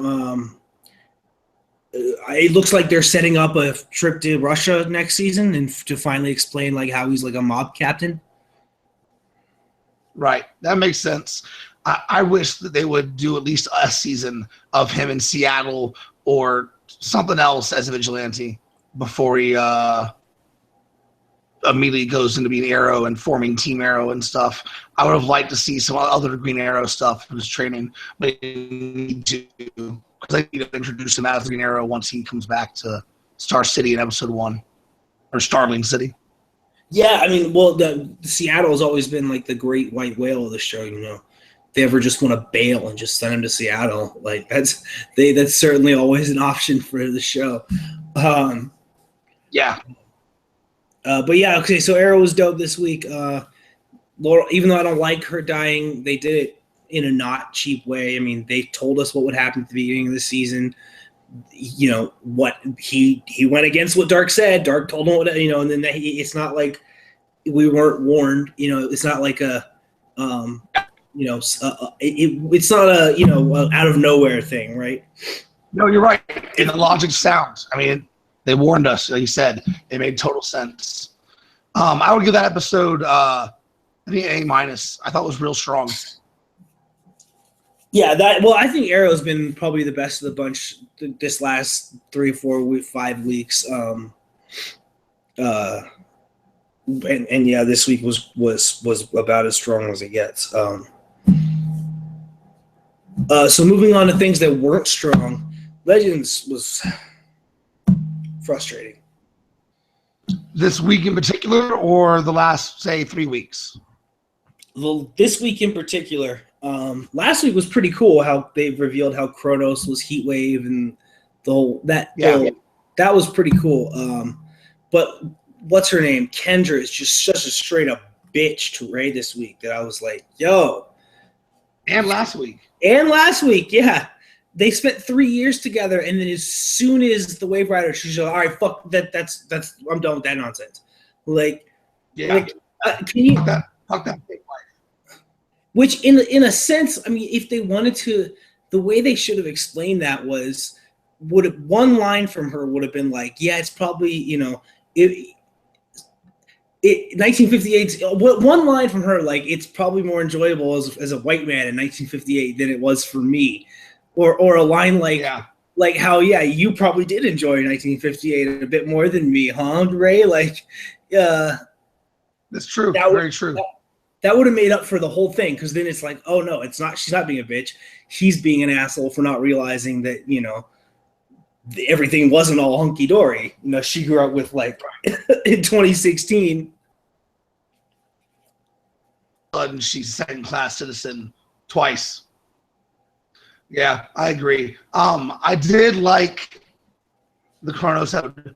it looks like they're setting up a trip to Russia next season, and to finally explain like how he's like a mob captain. Right, that makes sense. I wish that they would do at least a season of him in Seattle or something else as a vigilante before he immediately goes into being Arrow and forming Team Arrow and stuff. I would have liked to see some other Green Arrow stuff in his training, but they need to, because they need to introduce him as Green Arrow once he comes back to Star City in episode 1, or Starling City. Yeah, I mean, well, the Seattle has always been like the great white whale of the show. They ever just want to bail and just send him to Seattle, like that's certainly always an option for the show. Yeah. But yeah, okay. So Arrow was dope this week. Laurel, even though I don't like her dying, they did it in a not cheap way. I mean, they told us what would happen at the beginning of the season. What he went against what Dark said. Dark told him what, and then it's not like we weren't warned. It's not like it's not a out of nowhere thing, right? No, you're right. And the logic sounds. I mean, they warned us, like you said. It made total sense. I would give that episode I think A-. I thought it was real strong. Yeah, I think Arrow's been probably the best of the bunch this last 3, 4, 5 weeks. and yeah, this week was about as strong as it gets. So moving on to things that weren't strong, Legends was frustrating. This week in particular, or the last, say, 3 weeks? This week in particular. Last week was pretty cool how they revealed how Kronos was Heatwave and that was pretty cool. But what's her name? Kendra is just such a straight up bitch to Ray this week that I was like, yo. And last week, yeah. They spent 3 years together, and then as soon as the Wave Rider, she's like, all right, fuck that. That's I'm done with that nonsense. Like, yeah. Can you Fuck that fake life. Which, in a sense, I mean, if they wanted to, the way they should have explained that was, one line from her would have been like, yeah, it's probably, 1958. One line from her, like, it's probably more enjoyable as a white man in 1958 than it was for me, or a line like how you probably did enjoy 1958 a bit more than me, huh, Ray? Like, that's true. Very true. That would have made up for the whole thing, because then it's like, oh no, it's not. She's not being a bitch. He's being an asshole for not realizing that everything wasn't all hunky dory. She grew up with, like, in 2016. And she's a second-class citizen twice. Yeah, I agree. I did like the Kronos episode,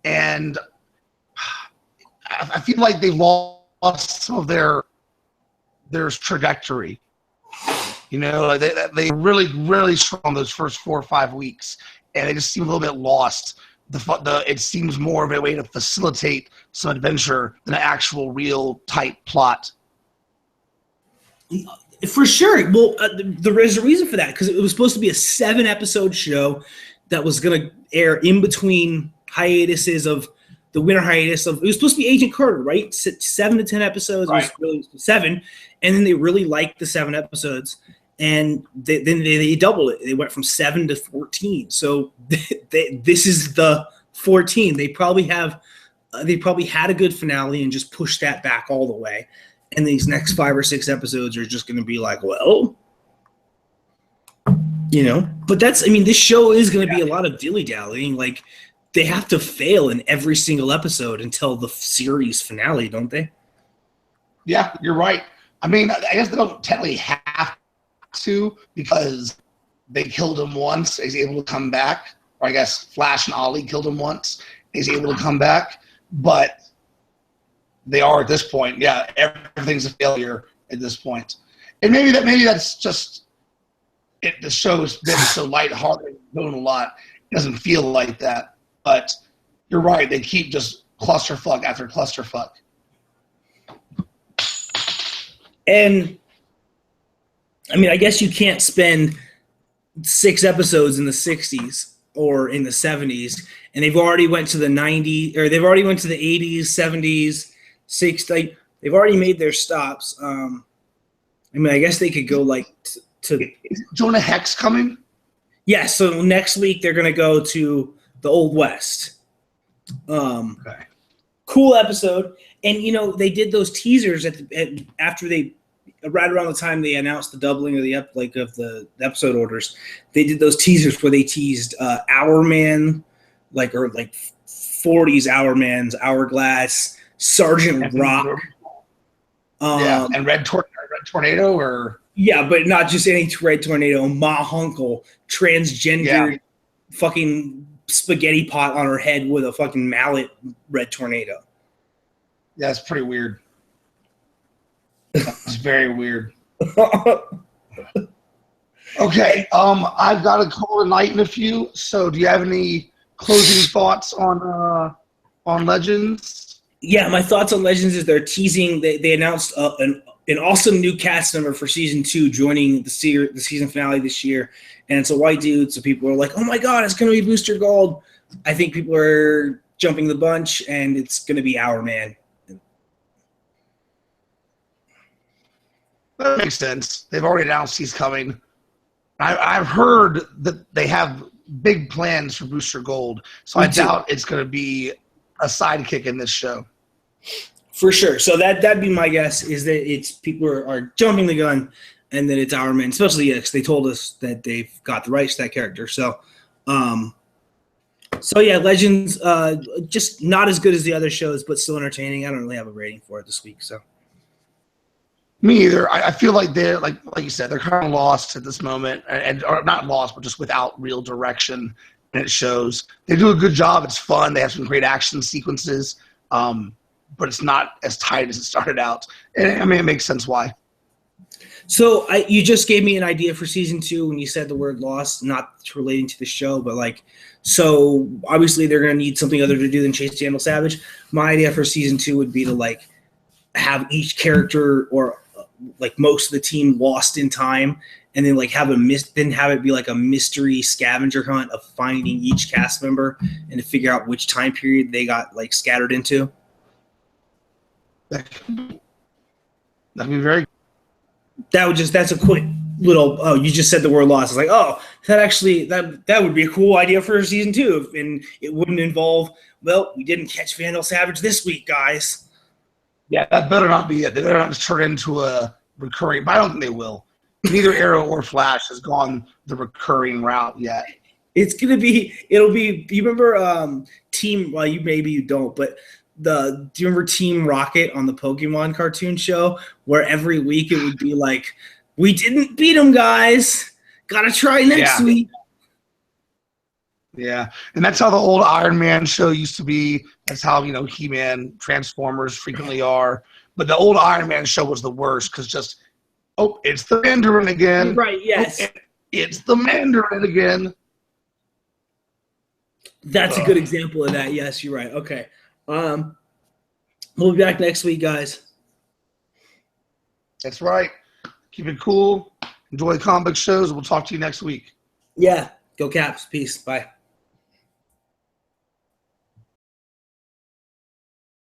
and I feel like they lost some of their trajectory. They really, really strong those first 4 or 5 weeks, and they just seem a little bit lost. It seems more of a way to facilitate some adventure than an actual real tight plot. For sure. Well, there's a reason for that, because it was supposed to be a 7-episode show that was going to air in between hiatuses of the winter hiatus of. It was supposed to be Agent Carter, right? 7 to 10 episodes. Right. It was really 7, and then they really liked the 7 episodes, and they doubled it. They went from 7 to 14. So this is the 14. They probably had a good finale and just pushed that back all the way. And these next 5 or 6 episodes are just going to be like, well, But this show is going to be a lot of dilly-dallying. Like, they have to fail in every single episode until the series finale, don't they? Yeah, you're right. I guess they don't technically have to, because they killed him once. He's able to come back. Or I guess Flash and Ollie killed him once. He's able to come back. But they are at this point. Yeah, everything's a failure at this point. And maybe that's just it. The show's been so lighthearted, doing a lot. It doesn't feel like that. But you're right. They keep just clusterfuck after clusterfuck. And I guess you can't spend 6 episodes in the 60s or in the 70s, and they've already went to the 90s, or they've already went to the 80s, 70s. 60. They've already made their stops. I guess they could go like to. Is Jonah Hex coming? Yeah. So next week they're gonna go to the Old West. Okay. Cool episode, and they did those teasers after they, right around the time they announced the doubling of the episode orders. They did those teasers where they teased Hourman, like 40s Hourman's Hourglass. Sergeant Rock. And Red Tornado, or but not just any Red Tornado. Ma Hunkle, transgender, fucking spaghetti pot on her head with a fucking mallet. Red Tornado. Yeah, it's pretty weird. It's very weird. Okay, I've got to call it night in a few. So, do you have any closing thoughts on Legends? Yeah, my thoughts on Legends is they're teasing. They announced an awesome new cast member for season 2 joining the season finale this year, and it's a white dude. So people are like, "Oh my god, it's going to be Booster Gold." I think people are jumping the bunch, and it's going to be Hourman. That makes sense. They've already announced he's coming. I've heard that they have big plans for Booster Gold, so I doubt it's going to be a sidekick in this show. For sure. So that'd be my guess, is that it's people are jumping the gun, and that it's our men, especially because they told us that they've got the rights to that character. So, yeah, Legends, just not as good as the other shows, but still entertaining. I don't really have a rating for it this week. So, me either. I feel like they're like you said, they're kind of lost at this moment, and or not lost, but just without real direction. And it shows. They do a good job. It's fun. They have some great action sequences, but it's not as tight as it started out. And I mean, it makes sense why. So you just gave me an idea for season 2 when you said the word lost, not relating to the show, but like, so obviously they're going to need something other to do than chase Daniel Savage. My idea for season 2 would be to like have each character or like most of the team lost in time, and then like have it be like a mystery scavenger hunt of finding each cast member and to figure out which time period they got like scattered into. That'd be very. That's a quick little. Oh, you just said the word lost. It's like, oh, that would be a cool idea for season 2, and it wouldn't involve. Well, we didn't catch Vandal Savage this week, guys. Yeah, that better not be it. They better not just turn into a recurring. But I don't think they will. Neither Arrow or Flash has gone the recurring route yet. It'll be. You remember Team? Well, you don't, but. Do you remember Team Rocket on the Pokemon cartoon show, where every week it would be like, we didn't beat them, guys. Gotta try next week. Yeah, and that's how the old Iron Man show used to be. That's how, He-Man, Transformers frequently are. But the old Iron Man show was the worst because just, it's the Mandarin again. Right, yes. It's the Mandarin again. That's a good example of that. Yes, you're right. Okay. We'll be back next week, guys. That's right. Keep it cool. Enjoy comic shows. We'll talk to you next week. Yeah. Go Caps. Peace. Bye.